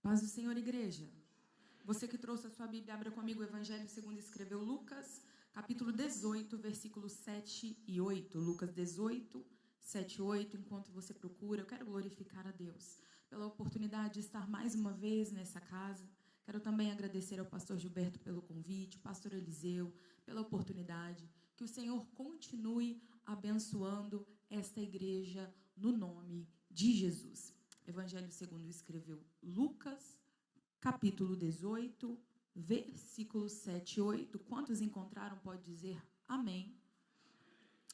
Paz do Senhor, igreja. Você que trouxe a sua Bíblia, abra comigo o Evangelho segundo escreveu Lucas, capítulo 18, versículos 7 e 8. Lucas 18, 7 e 8. Enquanto você procura, eu quero glorificar a Deus pela oportunidade de estar mais uma vez nessa casa. Quero também agradecer ao pastor Gilberto pelo convite, pastor Eliseu, pela oportunidade. Que o Senhor continue abençoando esta igreja no nome de Jesus. Evangelho segundo escreveu Lucas, capítulo 18, versículos 7 e 8. Quantos encontraram, pode dizer amém.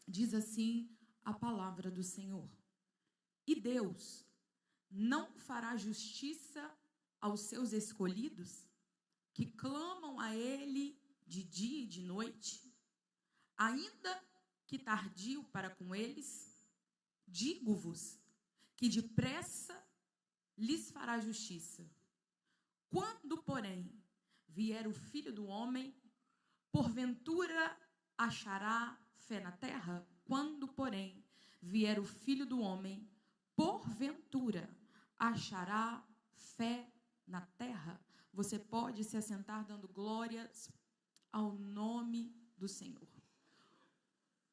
Diz assim a palavra do Senhor. E Deus não fará justiça aos seus escolhidos, que clamam a Ele de dia e de noite, ainda que tardio para com eles? Digo-vos que depressa lhes fará justiça. Quando, porém, vier o Filho do Homem, porventura achará fé na terra? Quando, porém, vier o Filho do Homem, porventura achará fé na terra? Você pode se assentar dando glórias ao nome do Senhor.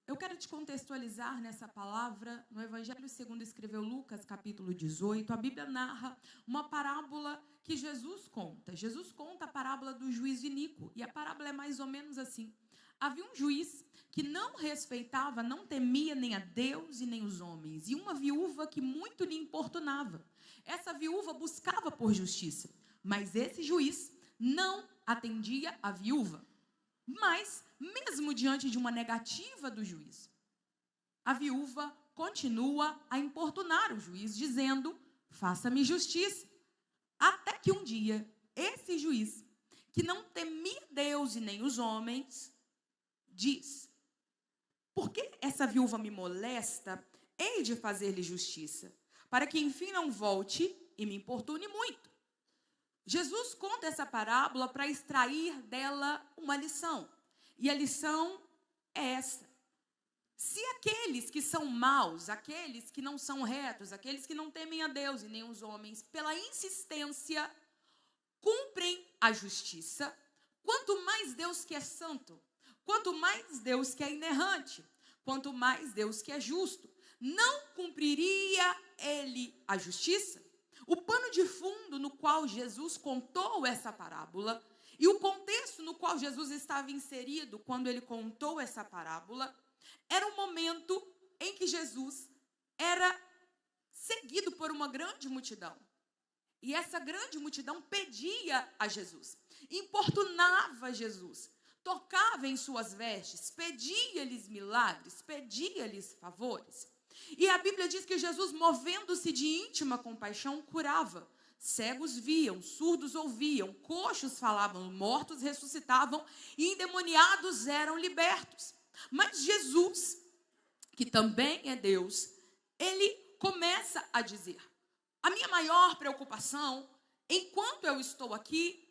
Eu quero te contextualizar nessa palavra, no Evangelho segundo escreveu Lucas, capítulo 18. A Bíblia narra uma parábola que Jesus conta. Jesus conta a parábola do juiz iníquo. E a parábola é mais ou menos assim. Havia um juiz que não respeitava, não temia nem a Deus e nem os homens. E uma viúva que muito lhe importunava. Essa viúva buscava por justiça. Mas esse juiz não atendia a viúva. Mas, mesmo diante de uma negativa do juiz, a viúva continua a importunar o juiz, dizendo, faça-me justiça. Até que um dia, esse juiz, que não temia Deus e nem os homens, diz, por que essa viúva me molesta? Hei de fazer-lhe justiça, para que enfim não volte e me importune muito. Jesus conta essa parábola para extrair dela uma lição. E a lição é essa. Se aqueles que são maus, aqueles que não são retos, aqueles que não temem a Deus e nem os homens, pela insistência, cumprem a justiça, quanto mais Deus que é santo, quanto mais Deus que é inerrante, quanto mais Deus que é justo, não cumpriria ele a justiça? O pano de fundo no qual Jesus contou essa parábola e o contexto no qual Jesus estava inserido quando ele contou essa parábola era um momento em que Jesus era seguido por uma grande multidão. E essa grande multidão pedia a Jesus, importunava Jesus, tocava em suas vestes, pedia-lhes milagres, pedia-lhes favores. E a Bíblia diz que Jesus, movendo-se de íntima compaixão, curava. Cegos viam, surdos ouviam, coxos falavam, mortos ressuscitavam e endemoniados eram libertos. Mas Jesus, que também é Deus, ele começa a dizer, a minha maior preocupação, enquanto eu estou aqui,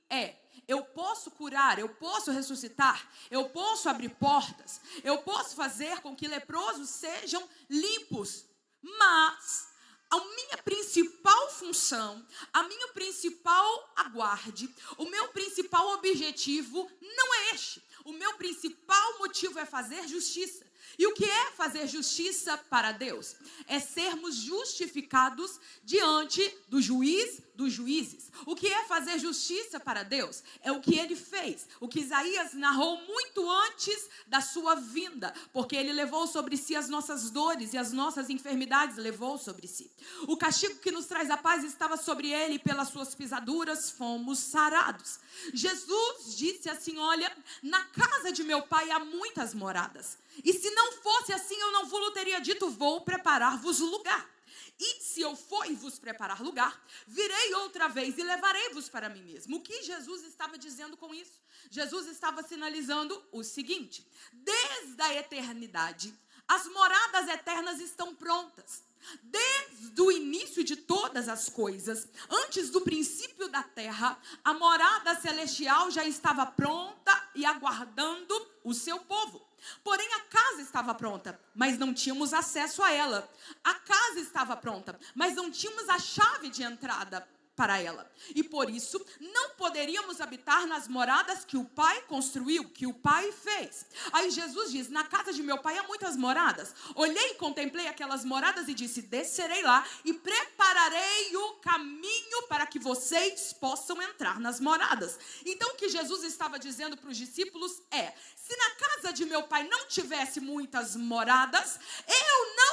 eu posso curar, eu posso ressuscitar, eu posso abrir portas, eu posso fazer com que leprosos sejam limpos, mas a minha principal função, a minha principal aguarde, o meu principal objetivo não é este. O meu principal motivo é fazer justiça. E o que é fazer justiça para Deus? É sermos justificados diante do juiz dos juízes. O que é fazer justiça para Deus? É o que ele fez. O que Isaías narrou muito antes da sua vinda. Porque ele levou sobre si as nossas dores e as nossas enfermidades levou sobre si. O castigo que nos traz a paz estava sobre ele e pelas suas pisaduras fomos sarados. Jesus disse assim, olha, na casa de meu pai há muitas moradas. E se não fosse assim, eu não vos teria dito, vou preparar-vos lugar. E se eu for e vos preparar lugar, virei outra vez e levarei-vos para mim mesmo. O que Jesus estava dizendo com isso? Jesus estava sinalizando o seguinte, desde a eternidade, as moradas eternas estão prontas. Desde o início de todas as coisas, antes do princípio da terra, a morada celestial já estava pronta e aguardando o seu povo. Porém, a casa estava pronta, mas não tínhamos acesso a ela. A casa estava pronta, mas não tínhamos a chave de entrada para ela. E por isso, não poderíamos habitar nas moradas que o Pai construiu, que o Pai fez. Aí Jesus diz, na casa de meu Pai há muitas moradas. Olhei e contemplei aquelas moradas e disse, descerei lá e prepararei o caminho para que vocês possam entrar nas moradas. Então o que Jesus estava dizendo para os discípulos é, se na casa de meu Pai não tivesse muitas moradas, eu não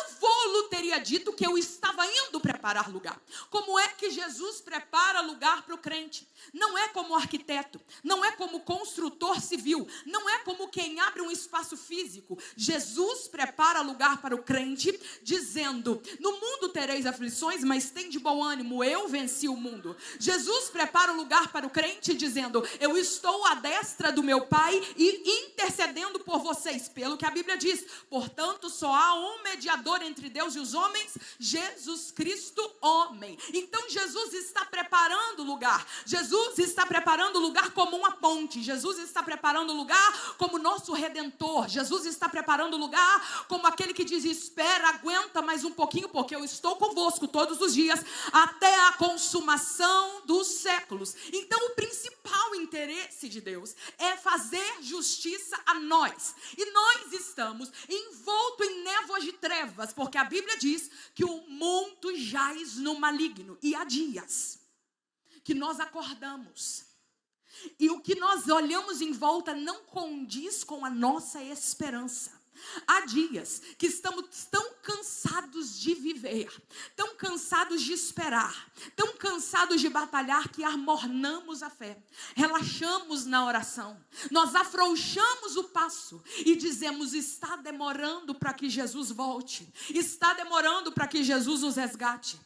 teria dito que eu estava indo preparar lugar. Como é que Jesus prepara lugar para o crente? Não é como arquiteto, não é como construtor civil, não é como quem abre um espaço físico. Jesus prepara lugar para o crente, dizendo, no mundo tereis aflições, mas tem de bom ânimo, eu venci o mundo. Jesus prepara o lugar para o crente, dizendo, eu estou à destra do meu Pai e intercedendo por vocês, pelo que a Bíblia diz, portanto só há um mediador entre Deus e os homens, Jesus Cristo, homem. Então Jesus está preparando o lugar. Jesus está preparando o lugar como uma ponte. Jesus está preparando o lugar como nosso Redentor. Jesus está preparando o lugar como aquele que diz, espera, aguenta mais um pouquinho, porque eu estou convosco todos os dias, até a consumação dos séculos. Então o principal interesse de Deus é fazer justiça a nós. E nós estamos envoltos em névoas de trevas, porque a Bíblia diz que o mundo jaz no maligno. E há dias que nós acordamos e o que nós olhamos em volta não condiz com a nossa esperança. Há dias que estamos tão cansados de viver, tão cansados de esperar, tão cansados de batalhar que amornamos a fé, relaxamos na oração, nós afrouxamos o passo e dizemos, está demorando para que Jesus volte, está demorando para que Jesus nos resgate,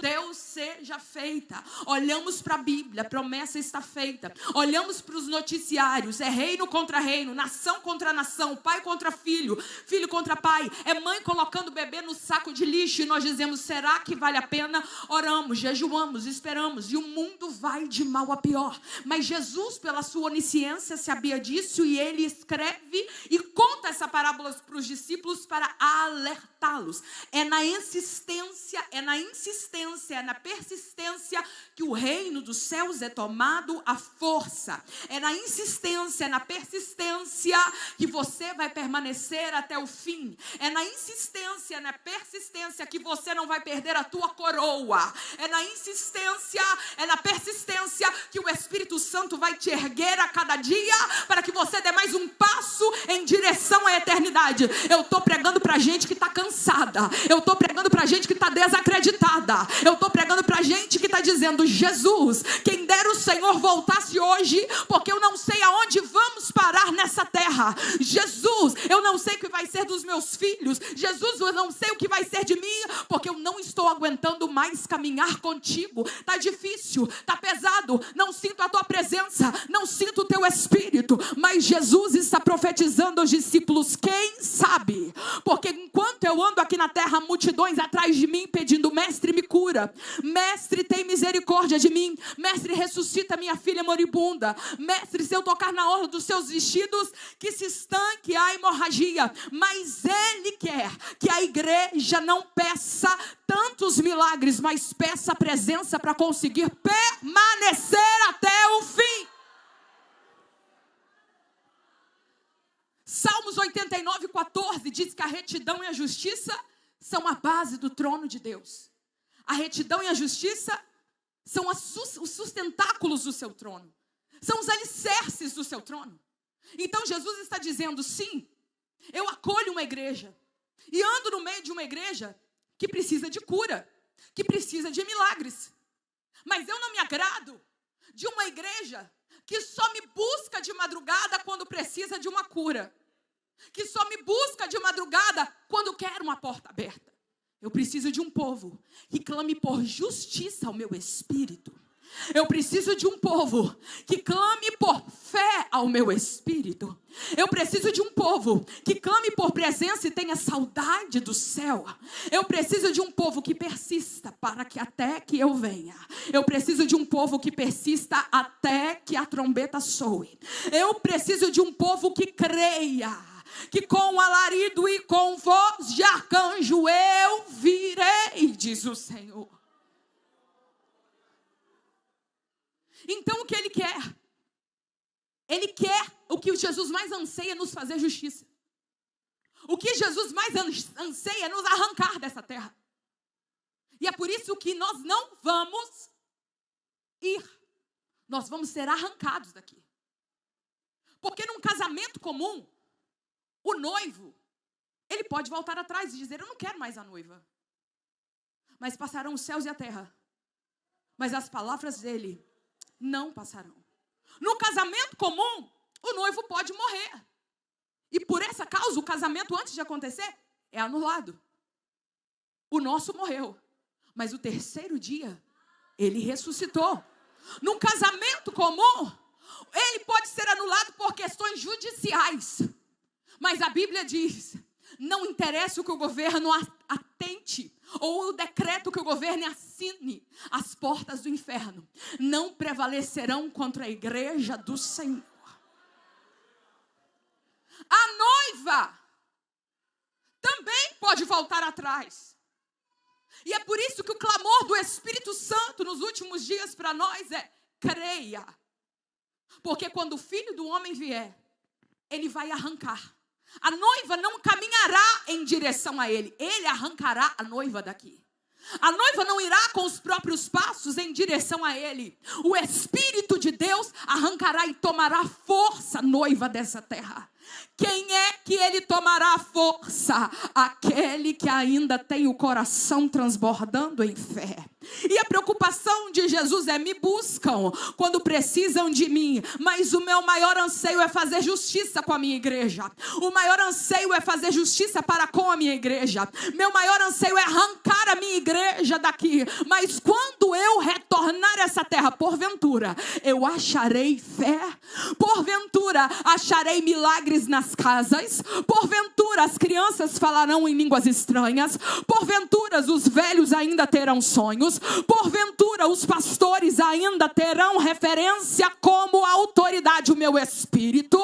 Deus seja feita. Olhamos para a Bíblia, a promessa está feita, olhamos para os noticiários, é reino contra reino, nação contra nação, pai contra filho, filho contra pai, é mãe colocando o bebê no saco de lixo e nós dizemos, será que vale a pena? Oramos, jejuamos, esperamos e o mundo vai de mal a pior, mas Jesus pela sua onisciência sabia disso e ele escreve e conta essa parábola para os discípulos para alertá-los. É na insistência, é na persistência que o reino dos céus é tomado à força, é na insistência, é na persistência que você vai permanecer até o fim, é na insistência, na persistência que você não vai perder a tua coroa, é na insistência, é na persistência que o Espírito Santo vai te erguer a cada dia para que você dê mais um passo em direção à eternidade. Eu estou pregando para gente que está cansada, eu estou pregando para gente que está desacreditada, eu estou pregando para gente que está dizendo, Jesus, quem dera o Senhor voltasse hoje, porque eu não sei aonde vamos parar nessa terra. Jesus, eu não sei o que vai ser dos meus filhos. Jesus, eu não sei o que vai ser de mim, porque eu não estou aguentando mais caminhar contigo. Está difícil, está pesado, não sinto a tua presença, não sinto o teu Espírito, mas Jesus está profetizando aos discípulos, quem sabe, porque enquanto eu ando aqui na terra, multidões atrás de mim pedindo, mestre me cura, mestre tem misericórdia de mim, mestre ressuscita minha filha moribunda, mestre se eu tocar na orla dos seus vestidos, que se estanque a hemorragia, mas ele quer que a igreja não peça tantos milagres, mas peça a presença para conseguir permanecer até o fim. Salmos 89:14 diz que a retidão e a justiça são a base do trono de Deus. A retidão e a justiça são os sustentáculos do seu trono, são os alicerces do seu trono. Então Jesus está dizendo, sim, eu acolho uma igreja e ando no meio de uma igreja que precisa de cura, que precisa de milagres, mas eu não me agrado de uma igreja que só me busca de madrugada quando precisa de uma cura, que só me busca de madrugada quando quer uma porta aberta. Eu preciso de um povo que clame por justiça ao meu espírito. Eu preciso de um povo que clame por fé ao meu espírito. Eu preciso de um povo que clame por presença e tenha saudade do céu. Eu preciso de um povo que persista para que até que eu venha. Eu preciso de um povo que persista até que a trombeta soe. Eu preciso de um povo que creia que com alarido e com voz de arcanjo eu virei, diz o Senhor. Então o que ele quer? Ele quer o que Jesus mais anseia, nos fazer justiça. O que Jesus mais anseia é nos arrancar dessa terra. E é por isso que nós não vamos ir. Nós vamos ser arrancados daqui. Porque num casamento comum, o noivo, ele pode voltar atrás e dizer: eu não quero mais a noiva. Mas passarão os céus e a terra. Mas as palavras dele não passarão. No casamento comum, o noivo pode morrer. E por essa causa, o casamento, antes de acontecer, é anulado. O nosso morreu. Mas o terceiro dia, ele ressuscitou. Num casamento comum, ele pode ser anulado por questões judiciais. Mas a Bíblia diz: não interessa o que o governo atente, ou o decreto que o governo assine, as portas do inferno não prevalecerão contra a igreja do Senhor. A noiva também pode voltar atrás. E é por isso que o clamor do Espírito Santo nos últimos dias para nós é: creia. Porque quando o Filho do Homem vier, ele vai arrancar. A noiva não caminhará em direção a ele. Ele arrancará a noiva daqui. A noiva não irá com os próprios passos em direção a ele. O Espírito de Deus arrancará e tomará força, noiva dessa terra. Quem é que ele tomará força? Aquele que ainda tem o coração transbordando em fé. E a preocupação de Jesus é: me buscam quando precisam de mim, mas o meu maior anseio é fazer justiça com a minha igreja. O maior anseio é fazer justiça para com a minha igreja. Meu maior anseio é arrancar a minha igreja daqui. Mas quando eu retornar a essa terra, porventura, eu acharei fé? Porventura, acharei milagres nas casas? Porventura, as crianças falarão em línguas estranhas? Porventura, os velhos ainda terão sonhos? Porventura, os pastores ainda terão referência como autoridade o meu espírito?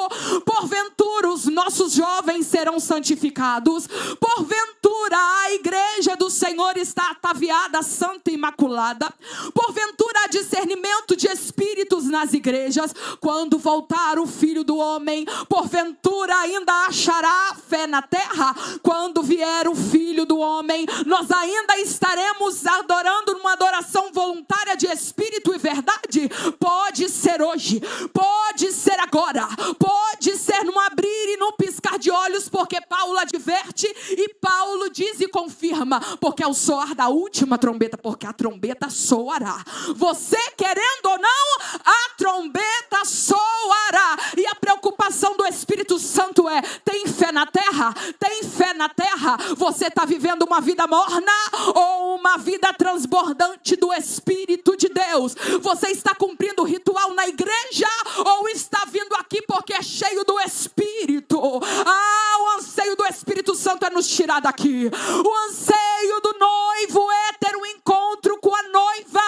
Porventura, os nossos jovens serão santificados? Porventura, a igreja do Senhor está ataviada, santa e imaculada? Porventura, há discernimento de espíritos nas igrejas? Quando voltar o Filho do Homem, porventura ainda achará fé na terra? Quando vier o Filho do Homem, nós ainda estaremos adorando numa adoração voluntária de espírito e verdade? Pode ser hoje, pode ser agora, pode ser num abrir e num piscar de olhos, porque Paulo adverte e Paulo diz e confirma: porque ao soar da última trombeta, porque a trombeta soará. Você querendo ou não, a trombeta soará. E a preocupação do Espírito Santo é: tem fé na terra? Tem fé na terra? Você está vivendo uma vida morna ou uma vida transbordante do Espírito de Deus? Você está cumprindo o ritual na igreja ou está vindo aqui porque é cheio do Espírito? O anseio do Espírito Santo é nos tirar daqui. O anseio do noivo é ter um encontro com a noiva,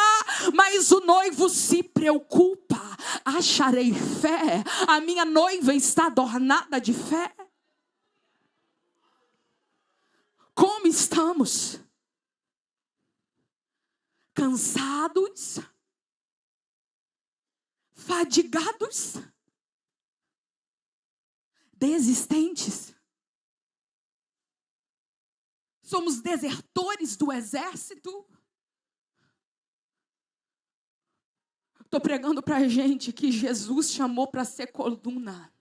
mas o noivo se preocupa: acharei fé? A minha noiva está adornada de fé? Como estamos? Cansados? Fadigados? Desistentes? Somos desertores do exército? Estou pregando para gente que Jesus chamou para ser coluna.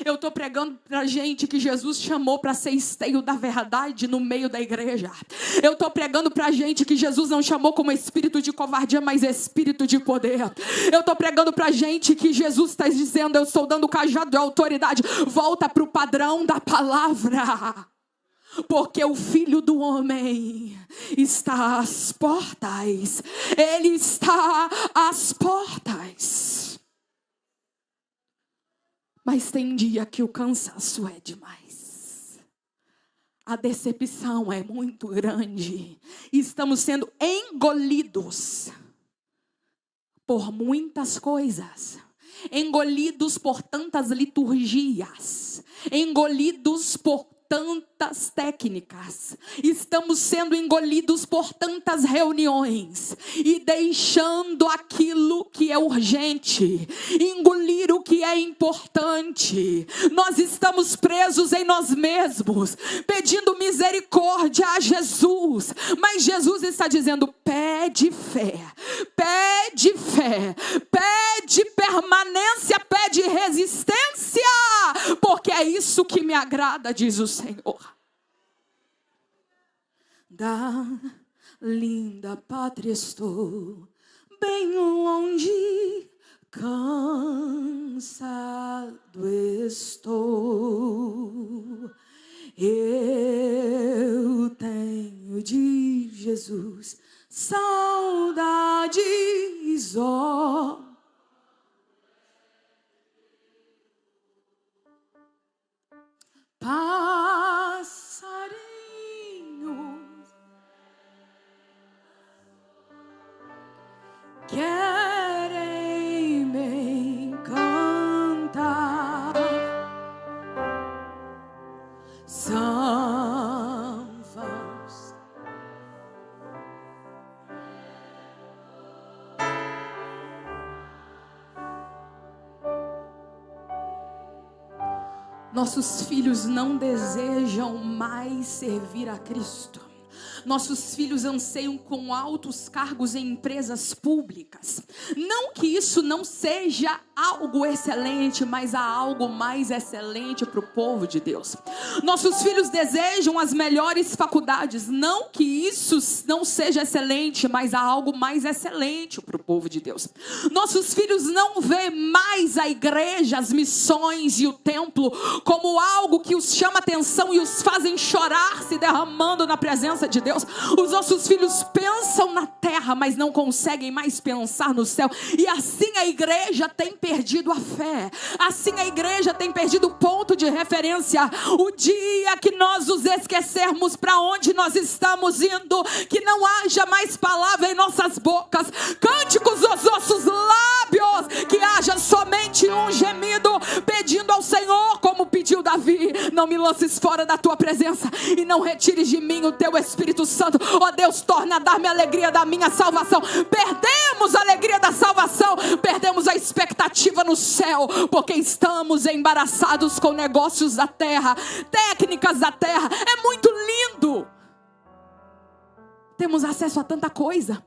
Eu estou pregando para gente que Jesus chamou para ser esteio da verdade no meio da igreja. Eu estou pregando para gente que Jesus não chamou como espírito de covardia, mas espírito de poder. Eu estou pregando para gente que Jesus está dizendo: eu estou dando cajado de autoridade. Volta para o padrão da palavra. Porque o Filho do Homem está às portas. Ele está às portas. Mas tem dia que o cansaço é demais. A decepção é muito grande. Estamos sendo engolidos por muitas coisas. Engolidos por tantas liturgias. Engolidos por tantas técnicas, estamos sendo engolidos por tantas reuniões e deixando aquilo que é urgente, engolir o que é importante. Nós estamos presos em nós mesmos, pedindo misericórdia a Jesus, mas Jesus está dizendo: pede fé, pede fé, pede permanência, pede resistência, porque é isso que me agrada, diz o Senhor. Da linda pátria estou, bem longe, cansado estou. Eu tenho de Jesus saudades, ó. Passarinhos querem me encantar, são vãos nossos filhos não desejam mais servir a Cristo. Nossos filhos anseiam com altos cargos em empresas públicas. Não que isso não seja algo excelente, mas há algo mais excelente para o povo de Deus. Nossos filhos desejam as melhores faculdades. Não que isso não seja excelente, mas há algo mais excelente para o povo de Deus. Nossos filhos não veem mais a igreja, as missões e o templo como algo que os chama atenção e os fazem chorar se derramando na presença de Deus. Os nossos filhos pensam na terra, mas não conseguem mais pensar no céu. E assim a igreja tem perdido a fé. Assim a igreja tem perdido o ponto de referência. O dia que nós nos esquecermos para onde nós estamos indo, que não haja mais palavra em nossas bocas, cânticos nos nossos lábios, que haja somente um gemido, pedindo ao Senhor, como pediu Davi: não me lances fora da tua presença e não retires de mim o teu Espírito Santo. Ó Deus, torna a dar-me a alegria da minha salvação. Perdemos a alegria da salvação, perdemos a expectativa no céu, porque estamos embaraçados com negócios da terra, técnicas da terra. É muito lindo, temos acesso a tanta coisa,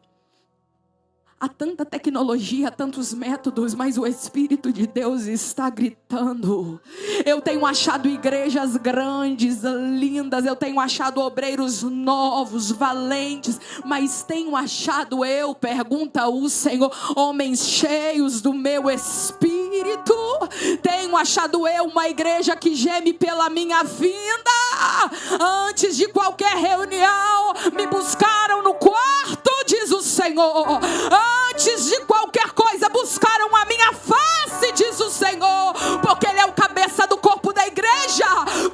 há tanta tecnologia, há tantos métodos, mas o Espírito de Deus está gritando. Eu tenho achado igrejas grandes, lindas, eu tenho achado obreiros novos, valentes, mas tenho achado pergunta o Senhor, homens cheios do meu Espírito? Tenho achado uma igreja que geme pela minha vinda? Antes de qualquer reunião, me buscaram no quarto, diz o Senhor. Antes de qualquer coisa, buscaram a minha face, diz o Senhor, porque Ele é o cabeça do corpo da igreja,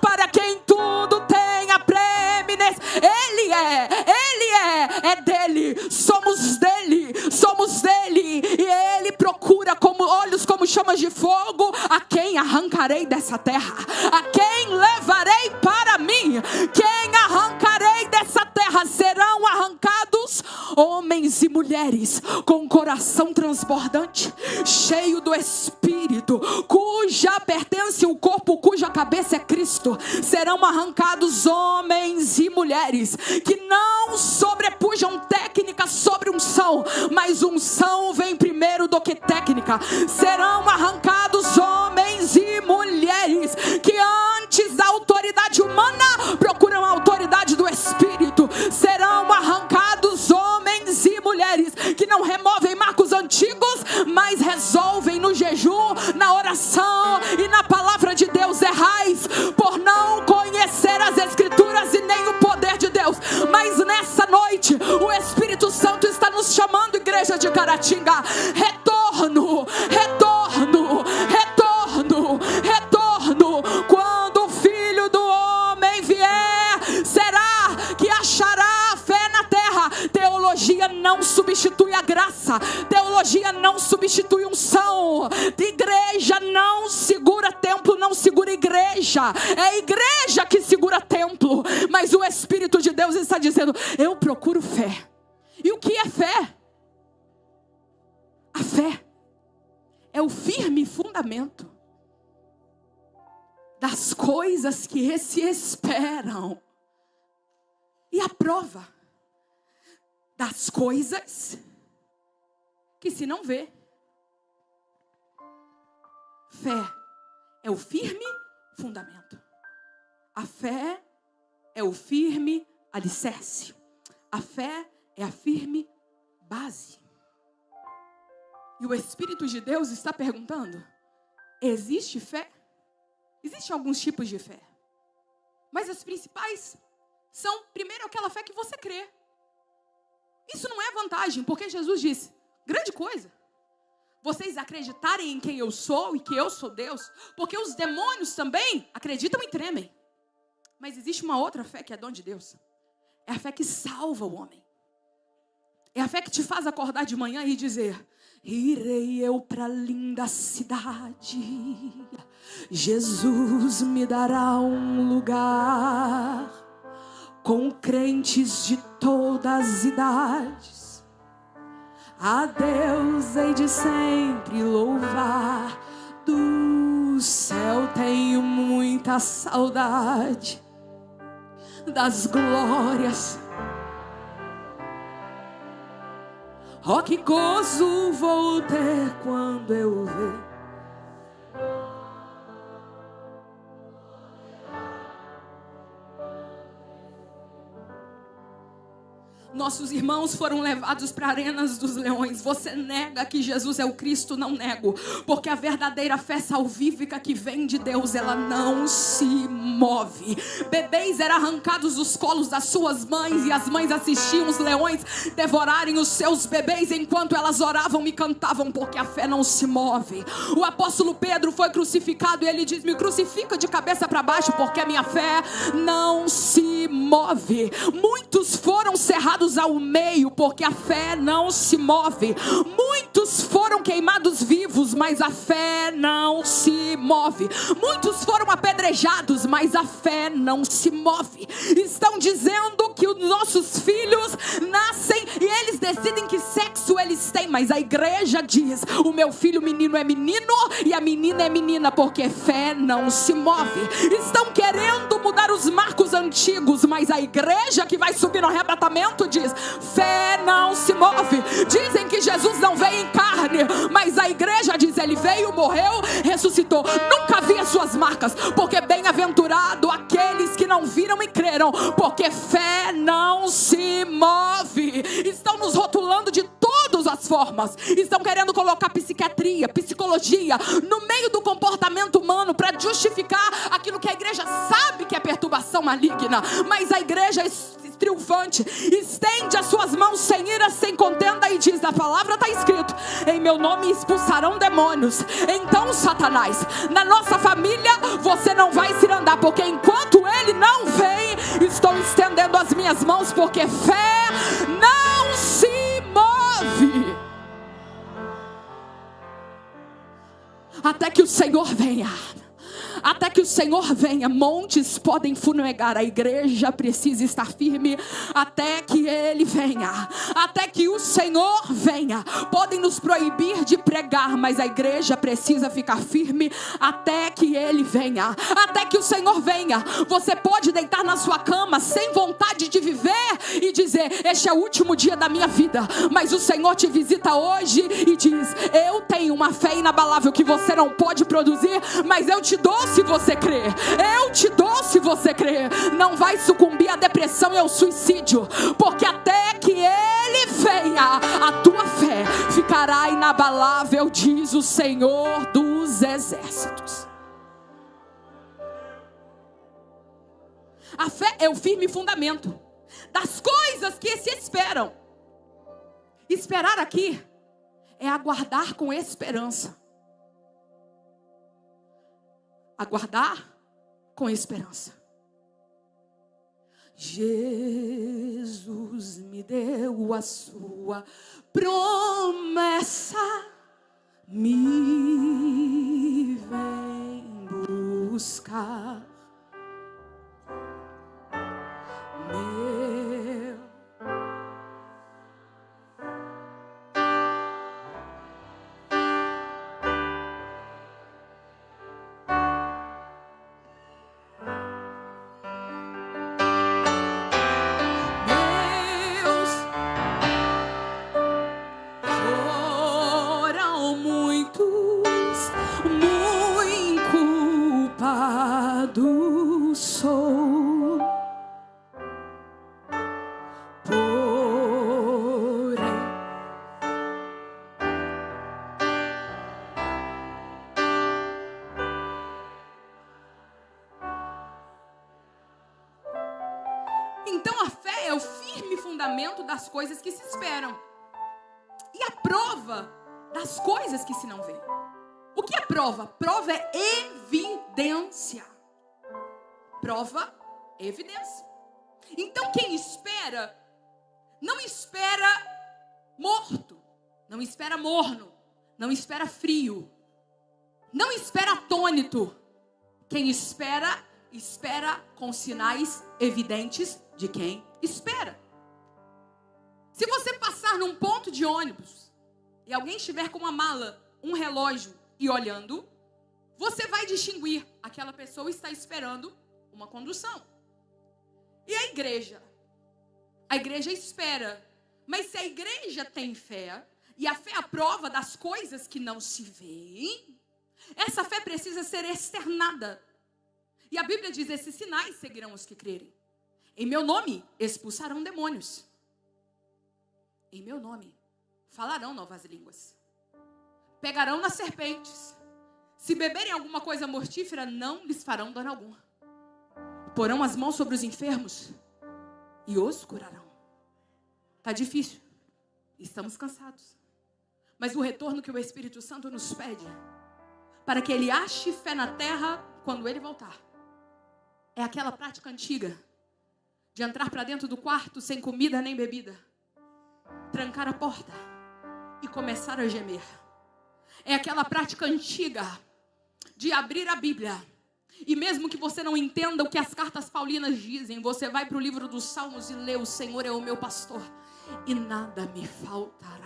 para quem tudo tem a preeminência. Ele é dele, somos dele, e Ele procura como olhos como chamas de fogo. A quem arrancarei dessa terra? A quem levarei para mim? Quem arrancarei dessa terra? Serão arrancados homens e mulheres com coração transbordante, cheio do Espírito, cuja pertence o corpo, cuja cabeça é Cristo. Serão arrancados homens e mulheres que não sobrepujam técnica sobre unção, mas unção vem primeiro do que técnica. Serão arrancados homens e mulheres que antes da autoridade humana procuram a autoridade do Espírito. Serão arrancados homens e mulheres que não removem marcos antigos, mas resolvem no jejum, na oração e na palavra de Deus. Errais por não conhecer as Escrituras e nem o poder de Deus. Mas nessa noite o Espírito Santo está nos chamando, igreja de Caratinga. Retorno. Quando o Filho do Homem vier, será que achará fé na terra? Teologia não substitui a graça. Teologia não substitui unção. Igreja não segura templo, não segura igreja, é a igreja que segura templo. Mas o Espírito de Deus está dizendo: eu procuro fé. E o que é fé? A fé é o firme fundamento das coisas que se esperam, e a prova das coisas que se não vê. Fé é o firme fundamento. A fé é o firme alicerce. A fé é a firme base. E o Espírito de Deus está perguntando: existe fé? Existem alguns tipos de fé, mas as principais são, primeiro, aquela fé que você crê. Isso não é vantagem, porque Jesus disse: grande coisa, vocês acreditarem em quem eu sou e que eu sou Deus, porque os demônios também acreditam e tremem. Mas existe uma outra fé que é dom de Deus. É a fé que salva o homem. É a fé que te faz acordar de manhã e dizer: irei eu para a linda cidade, Jesus me dará um lugar, com crentes de todas as idades. A Deus hei de sempre louvar, do céu tenho muita saudade, das glórias. Oh, que gozo vou ter quando eu ver. Nossos irmãos foram levados para arenas dos leões. Você nega que Jesus é o Cristo? Não nego, porque a verdadeira fé salvífica que vem de Deus, ela não se move. Bebês eram arrancados dos colos das suas mães, e as mães assistiam os leões devorarem os seus bebês enquanto elas oravam e cantavam, porque a fé não se move. O apóstolo Pedro foi crucificado e ele diz: me crucifica de cabeça para baixo, porque a minha fé não se move. Muitos foram cerrados ao meio, porque a fé não se move. Muitos foram queimados vivos, mas a fé não se move. Muitos foram apedrejados, mas a fé não se move. Estão dizendo que os nossos filhos nascem e eles decidem que sexo eles têm, mas a igreja diz: o meu filho menino é menino e a menina é menina, porque fé não se move. Estão querendo mudar os marcos antigos, mas a igreja que vai subir no arrebatamento diz: fé não se move. Dizem que Jesus não veio em carne, mas a igreja diz: ele veio, morreu, ressuscitou. Nunca vi as suas marcas, porque bem-aventurado aqueles que não viram e creram, porque fé não se move. Estão nos rotulando de todas as formas. Estão querendo colocar psiquiatria, psicologia no meio do comportamento humano para justificar aquilo que a igreja sabe que é perturbação maligna. Mas a igreja triunfante estende as suas mãos sem ira, sem contenda, e diz: a palavra está escrito: em meu nome expulsarão demônios. Então, Satanás, na nossa família você não vai se andar, porque enquanto ele não vem, estou estendendo as minhas mãos, porque fé não se move até que o Senhor venha. Até que o Senhor venha. Montes podem funegar, a igreja precisa estar firme até que Ele venha. Até que o Senhor venha. Podem nos proibir de pregar, mas a igreja precisa ficar firme até que Ele venha. Até que o Senhor venha. Você pode deitar na sua cama sem vontade de viver e dizer: este é o último dia da minha vida, mas o Senhor te visita hoje e diz: eu tenho uma fé inabalável que você não pode produzir, mas eu te dou se você crer. Eu te dou se você crer. Não vai sucumbir à depressão e ao suicídio, porque até que Ele venha, a tua fé ficará inabalável, diz o Senhor dos exércitos. A fé é o firme fundamento das coisas que se esperam. Esperar aqui é aguardar com esperança. Aguardar com esperança. Jesus me deu a sua promessa, me vem Então a fé é o firme fundamento das coisas que se esperam. E a prova das coisas que se não vê. O que é prova? Prova é evidência. Prova é evidência. Então quem espera, não espera morto, não espera morno, não espera frio, não espera atônito. Quem espera, espera com sinais evidentes de quem espera. Se você passar num ponto de ônibus e alguém estiver com uma mala, um relógio e olhando, você vai distinguir, aquela pessoa está esperando uma condução. E a igreja? A igreja espera. Mas se a igreja tem fé, e a fé é a prova das coisas que não se veem, essa fé precisa ser externada. E a Bíblia diz, esses sinais seguirão os que crerem. Em meu nome expulsarão demônios. Em meu nome falarão novas línguas. Pegarão nas serpentes. Se beberem alguma coisa mortífera, não lhes farão dano algum. Porão as mãos sobre os enfermos e os curarão. Está difícil. Estamos cansados. Mas o retorno que o Espírito Santo nos pede, para que ele ache fé na terra quando ele voltar, é aquela prática antiga de entrar para dentro do quarto sem comida nem bebida, trancar a porta e começar a gemer. É aquela prática antiga de abrir a Bíblia e mesmo que você não entenda o que as cartas paulinas dizem, você vai para o livro dos Salmos e lê: o Senhor é o meu pastor e nada me faltará.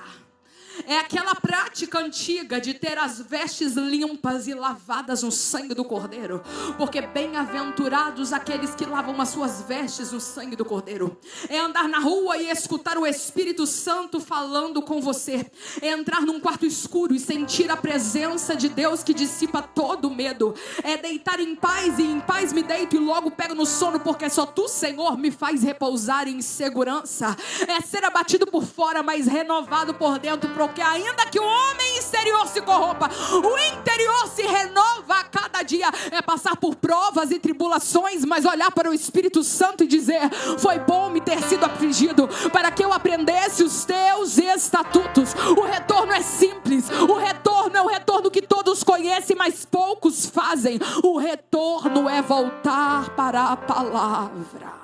É aquela prática antiga de ter as vestes limpas e lavadas no sangue do Cordeiro. Porque bem-aventurados aqueles que lavam as suas vestes no sangue do Cordeiro. É andar na rua e escutar o Espírito Santo falando com você. É entrar num quarto escuro e sentir a presença de Deus que dissipa todo medo. É deitar em paz e em paz me deito e logo pego no sono, porque só tu, Senhor, me faz repousar em segurança. É ser abatido por fora, mas renovado por dentro, porque ainda que o homem exterior se corrompa, o interior se renova a cada dia. É passar por provas e tribulações, mas olhar para o Espírito Santo e dizer: foi bom me ter sido afligido, para que eu aprendesse os teus estatutos. O retorno é simples. O retorno é o retorno que todos conhecem, mas poucos fazem. O retorno é voltar para a palavra.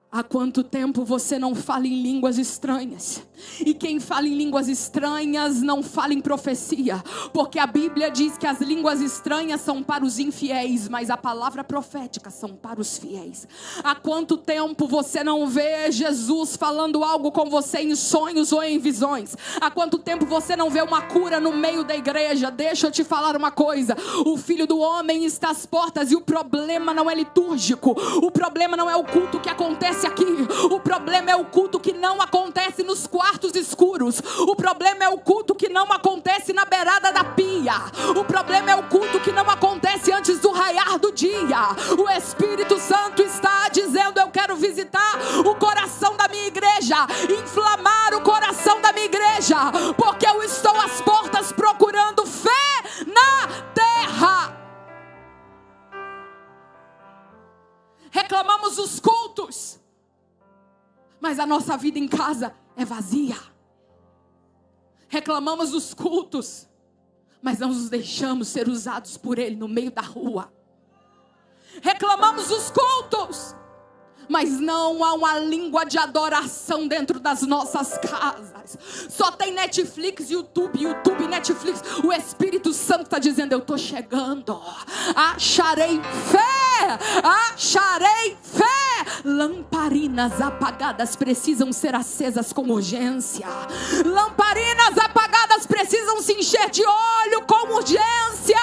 Há quanto tempo você não fala em línguas estranhas? E quem fala em línguas estranhas não fala em profecia, porque a Bíblia diz que as línguas estranhas são para os infiéis, mas a palavra profética são para os fiéis. Há quanto tempo você não vê Jesus falando algo com você em sonhos ou em visões? Há quanto tempo você não vê uma cura no meio da igreja? Deixa eu te falar uma coisa: o Filho do Homem está às portas, e o problema não é litúrgico, o problema não é o culto que acontece aqui, o problema é o culto que não acontece nos quartos escuros, o problema é o culto que não acontece na beirada da pia, o problema é o culto que não acontece antes do raiar do dia. O Espírito Santo está dizendo: eu quero visitar o coração da minha igreja, inflamar o coração da minha igreja, porque eu estou às portas procurando fé na terra. Reclamamos os cultos, mas a nossa vida em casa é vazia. Reclamamos dos cultos, mas não nos deixamos ser usados por Ele no meio da rua. Reclamamos dos cultos, mas não há uma língua de adoração dentro das nossas casas. Só tem Netflix, YouTube, Netflix. O Espírito Santo está dizendo: eu estou chegando. Acharei fé, acharei fé. Lamparinas apagadas precisam ser acesas com urgência. Lamparinas apagadas precisam se encher de óleo com urgência.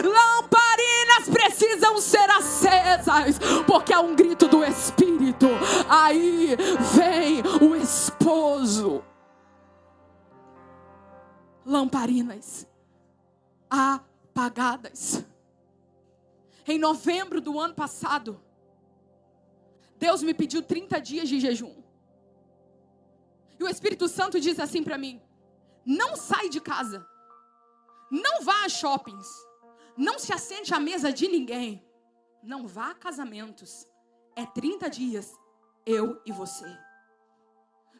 Lamparinas precisam ser acesas, porque há um grito do Espírito: aí vem o esposo. Lamparinas apagadas. Em novembro do ano passado, Deus me pediu 30 dias de jejum. E o Espírito Santo diz assim para mim: não sai de casa, não vá a shoppings, não se assente à mesa de ninguém, não vá a casamentos, é 30 dias, eu e você.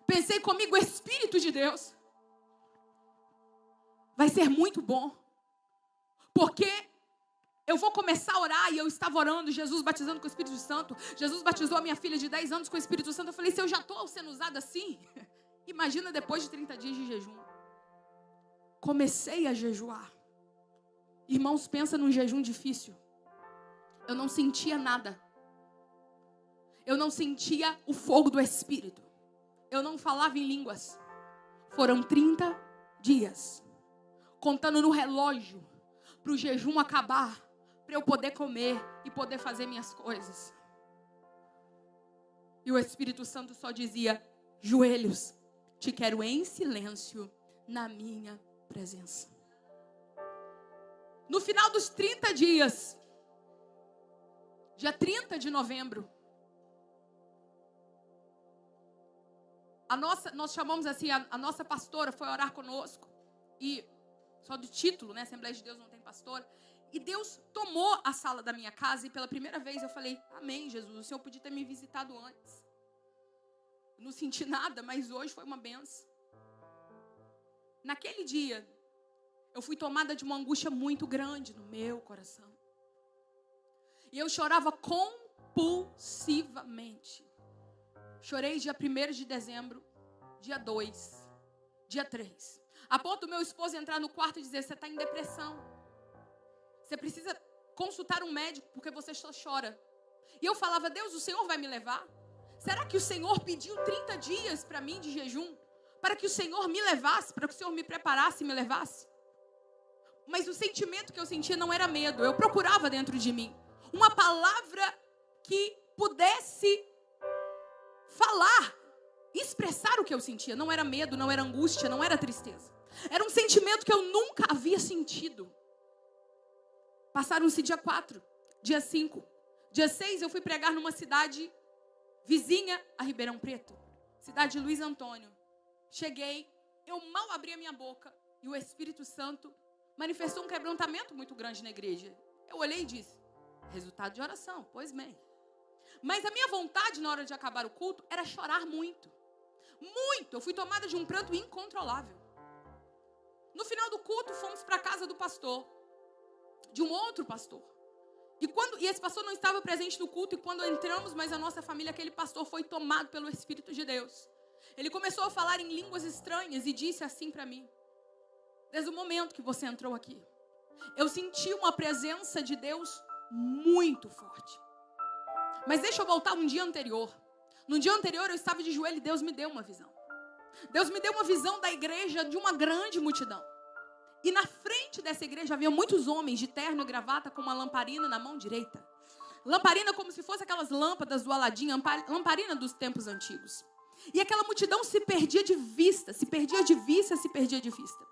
Pensei comigo, Espírito de Deus, vai ser muito bom, porque eu vou começar a orar, e eu estava orando, Jesus batizando com o Espírito Santo. Jesus batizou a minha filha de 10 anos com o Espírito Santo. Eu falei, se eu já estou sendo usada assim, imagina depois de 30 dias de jejum. Comecei a jejuar. Irmãos, pensa num jejum difícil. Eu não sentia nada. Eu não sentia o fogo do Espírito. Eu não falava em línguas. Foram 30 dias. Contando no relógio, para o jejum acabar, para eu poder comer e poder fazer minhas coisas. E o Espírito Santo só dizia, joelhos, te quero em silêncio na minha presença. No final dos 30 dias, dia 30 de novembro, nós chamamos assim, a nossa pastora foi orar conosco, e só do título, né, Assembleia de Deus não tem pastora, e Deus tomou a sala da minha casa, e pela primeira vez eu falei, amém, Jesus, o Senhor podia ter me visitado antes. Não senti nada, mas hoje foi uma benção. Naquele dia, eu fui tomada de uma angústia muito grande no meu coração. E eu chorava compulsivamente. Chorei dia 1º de dezembro, dia 2, dia 3. A ponto do meu esposo entrar no quarto e dizer, você está em depressão. Você precisa consultar um médico porque você só chora. E eu falava, Deus, o Senhor vai me levar? Será que o Senhor pediu 30 dias para mim de jejum? Para que o Senhor me levasse, para que o Senhor me preparasse e me levasse? Mas o sentimento que eu sentia não era medo. Eu procurava dentro de mim uma palavra que pudesse falar, expressar o que eu sentia. Não era medo, não era angústia, não era tristeza. Era um sentimento que eu nunca havia sentido. Passaram-se dia 4, dia 5. Dia 6 eu fui pregar numa cidade vizinha a Ribeirão Preto. Cidade de Luiz Antônio. Cheguei, eu mal abri a minha boca e o Espírito Santo manifestou um quebrantamento muito grande na igreja. Eu olhei e disse, resultado de oração, pois bem. Mas a minha vontade na hora de acabar o culto era chorar muito. Muito. Eu fui tomada de um pranto incontrolável. No final do culto, fomos para a casa do pastor. De um outro pastor. E esse pastor não estava presente no culto. E quando entramos, mas a nossa família, aquele pastor foi tomado pelo Espírito de Deus. Ele começou a falar em línguas estranhas e disse assim para mim. Desde o momento que você entrou aqui, eu senti uma presença de Deus muito forte. Mas deixa eu voltar um dia anterior. No dia anterior eu estava de joelho e Deus me deu uma visão. Deus me deu uma visão da igreja de uma grande multidão. E na frente dessa igreja havia muitos homens de terno e gravata com uma lamparina na mão direita. Lamparina como se fosse aquelas lâmpadas do Aladim, lamparina dos tempos antigos. E aquela multidão se perdia de vista, se perdia de vista, se perdia de vista.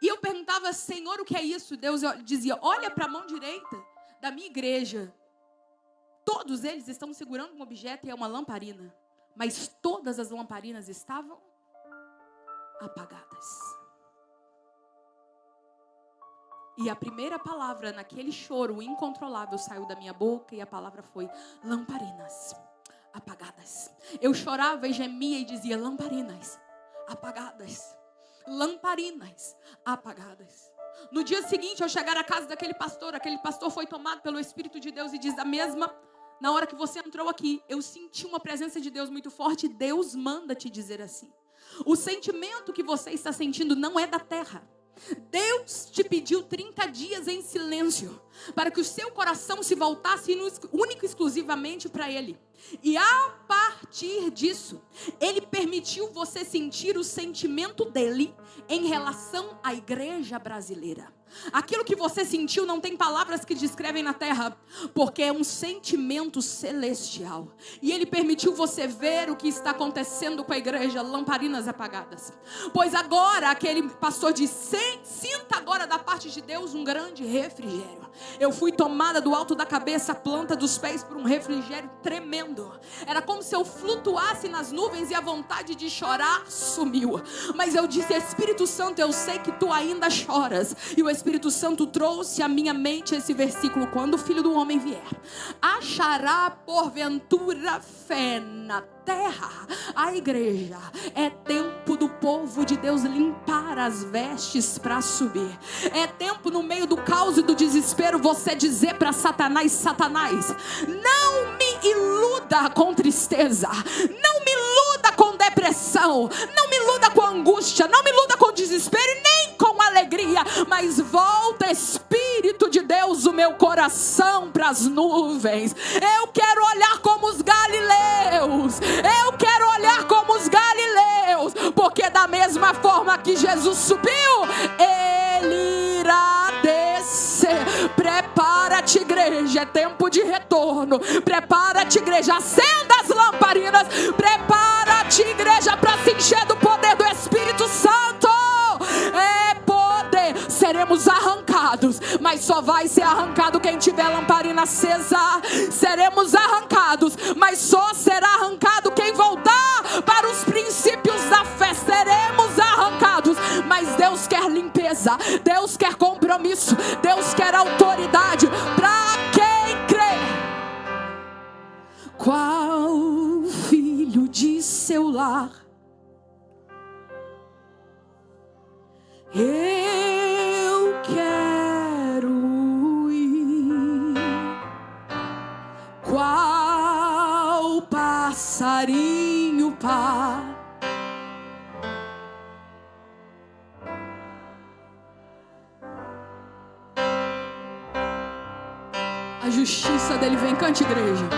E eu perguntava, Senhor, o que é isso? Deus dizia, olha para a mão direita da minha igreja. Todos eles estão segurando um objeto e é uma lamparina. Mas todas as lamparinas estavam apagadas. E a primeira palavra naquele choro incontrolável saiu da minha boca e a palavra foi lamparinas apagadas. Eu chorava e gemia e dizia lamparinas apagadas. Lamparinas apagadas. No dia seguinte, ao chegar à casa daquele pastor foi tomado pelo Espírito de Deus e diz na hora que você entrou aqui, eu senti uma presença de Deus muito forte. Deus manda te dizer assim. O sentimento que você está sentindo não é da terra. Deus te pediu 30 dias em silêncio para que o seu coração se voltasse único e exclusivamente para Ele. E a partir disso, Ele permitiu você sentir o sentimento dEle em relação à igreja brasileira. Aquilo que você sentiu não tem palavras que descrevem na terra, porque é um sentimento celestial. E Ele permitiu você ver o que está acontecendo com a igreja, lamparinas apagadas. Pois agora, aquele pastor disse, sinta agora da parte de Deus um grande refrigério. Eu fui tomada do alto da cabeça, a planta dos pés, por um refrigério tremendo. Era como se eu flutuasse nas nuvens e a vontade de chorar sumiu. Mas eu disse, Espírito Santo, eu sei que tu ainda choras. E o Espírito Santo trouxe à minha mente esse versículo: quando o Filho do Homem vier, achará porventura fé na terra? A igreja é tempo do povo de Deus limpar as vestes para subir. É tempo, no meio do caos e do desespero, você dizer para Satanás: Satanás, não me iluda com tristeza, não me iluda com depressão, não me iluda com angústia, não me iluda com desespero e nem com alegria, mas volta, Espírito de Deus, o meu coração para as nuvens. Eu quero olhar como os galileus, eu quero olhar como os galileus, porque da mesma forma que Jesus subiu, Ele irá descer. Prepara-te, igreja, é tempo de retorno. Prepara-te, igreja, acenda as lamparinas. Prepara-te, igreja, para se encher do poder do Espírito Santo. É poder. Seremos arrancados, mas só vai ser arrancado quem tiver lamparina acesa. Seremos arrancados, mas só será arrancado quem voltar para os princípios da fé. Seremos arrancados, mas Deus quer limpeza, Deus quer compromisso, Deus quer autoridade para quem crê. Qual filho de seu lar eu quero ir? Qual passarinho pá? A justiça dele vem. Cante, igreja.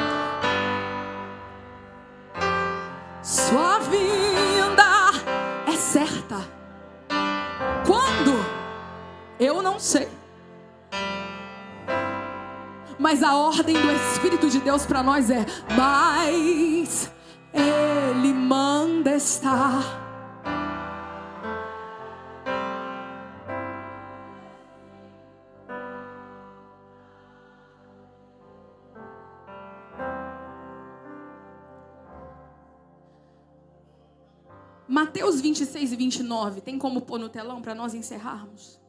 Sua vinda é certa. Quando? Eu não sei. Mas a ordem do Espírito de Deus para nós é: mas Ele manda estar. Mateus 26 e 29, tem como pôr no telão para nós encerrarmos?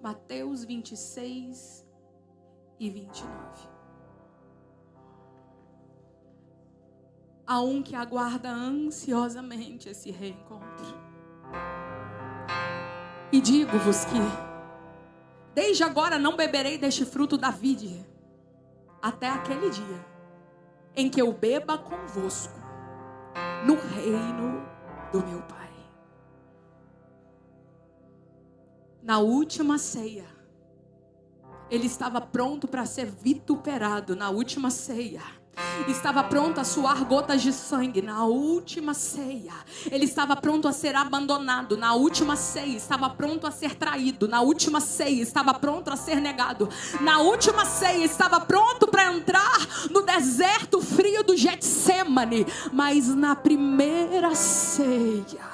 Mateus 26 e 29. Há um que aguarda ansiosamente esse reencontro. E digo-vos que desde agora não beberei deste fruto da vide, até aquele dia em que eu beba convosco no reino do meu Pai. Na última ceia, ele estava pronto para ser vituperado. Na última ceia, estava pronto a suar gotas de sangue. Na última ceia, ele estava pronto a ser abandonado. Na última ceia, estava pronto a ser traído. Na última ceia, estava pronto a ser negado. Na última ceia, estava pronto para entrar no deserto frio do Getsemane. Mas na primeira ceia,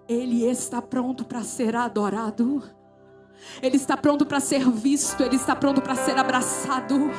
ele está pronto para ser adorado. Ele está pronto para ser visto. Ele está pronto para ser abraçado.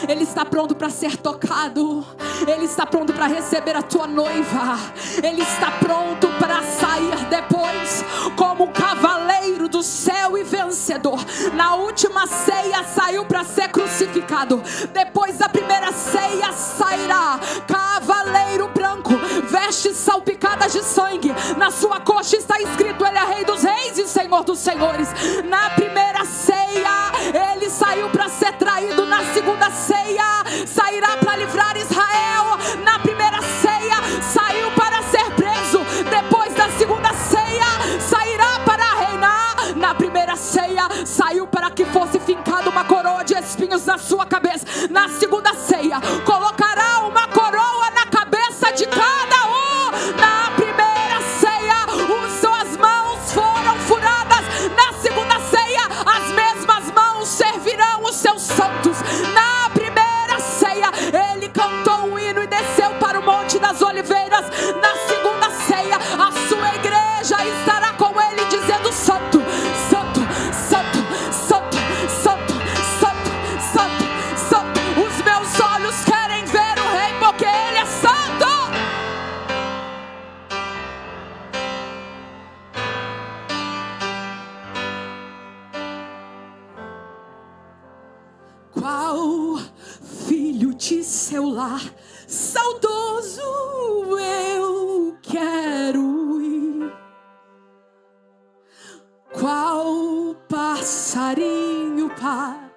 Ele está pronto para ser tocado. Ele está pronto para receber a tua noiva. Ele está pronto para sair depois como um cavaleiro do céu e vencedor. Na última ceia saiu para ser crucificado. Depois da primeira ceia sairá cavaleiro branco, vestes salpicadas de sangue. Na sua coxa está escrito: Ele é Rei dos Reis e Senhor dos Senhores. Na primeira ceia ele saiu para ser traído. Na segunda ceia sairá para livrar Israel. Na primeira ceia saiu para ser preso. Depois da segunda ceia sairá para reinar. Na primeira ceia saiu para que fosse fincada uma coroa de espinhos na sua cabeça. Na segunda ceia colocará uma coroa na cabeça de cada um. Na primeira ceia suas mãos foram furadas. Na segunda ceia as mesmas mãos servirão os seus santos. Na primeira ceia ele cantou um hino e desceu para o Monte das Oliveiras. Na segunda ceia a sua igreja estará com ele dizendo: Santo, Santo, Santo, Santo, Santo, Santo, Santo, Santo. Os meus olhos querem ver o Rei, porque ele é santo. saudoso eu quero ir, qual passarinho para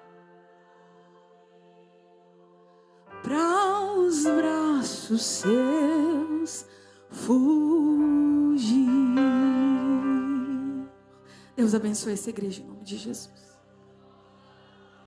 os braços seus fugir. Deus abençoe essa igreja em nome de Jesus.